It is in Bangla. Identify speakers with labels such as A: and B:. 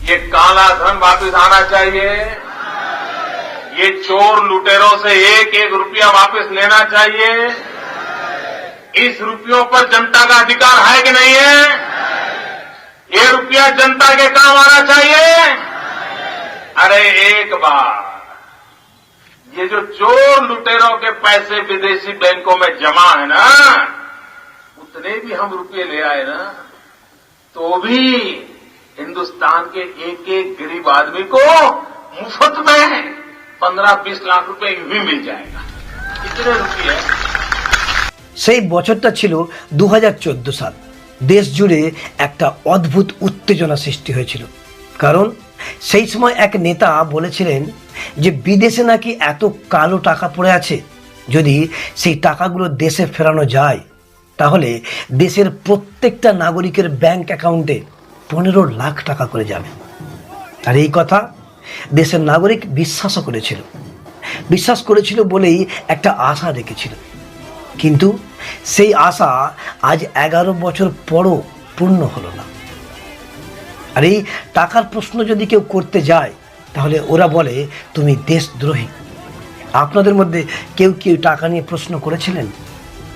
A: ये काला धन वापस आना चाहिए। ये चोर लुटेरों से एक एक रुपया वापस लेना चाहिए। इस रुपयों पर जनता का अधिकार है कि नहीं है? ये रुपया जनता के काम आना चाहिए। अरे एक बार ये जो चोर लुटेरों के पैसे विदेशी बैंकों में जमा है ना, उतने भी हम रुपये ले आए ना, तो भी हिंदुस्तान के एक एक गरीब आदमी को मुफ्त में 15-20 लाख रुपए भी मिल जाएगा। कितने रुपये?
B: সেই বছরটা ছিল 2014 সাল। দেশ জুড়ে একটা অদ্ভুত উত্তেজনা সৃষ্টি হয়েছিল, কারণ সেই সময় এক নেতা বলেছিলেন যে বিদেশে নাকি এত কালো টাকা পড়ে আছে, যদি সেই টাকাগুলো দেশে ফেরানো যায় তাহলে দেশের প্রত্যেকটা নাগরিকের ব্যাংক অ্যাকাউন্টে 15 লাখ টাকা করে যাবে। আর এই কথা দেশের নাগরিক বিশ্বাস করেছিল বলেই একটা আশা রেখেছিল। কিন্তু সেই আশা আজ 11 বছর পরও পূর্ণ হলো না। আর এই টাকার প্রশ্ন যদি কেউ করতে যায় তাহলে ওরা বলে তুমি দেশদ্রোহী। আপনাদের মধ্যে কেউ টাকা নিয়ে প্রশ্ন করেছিলেন?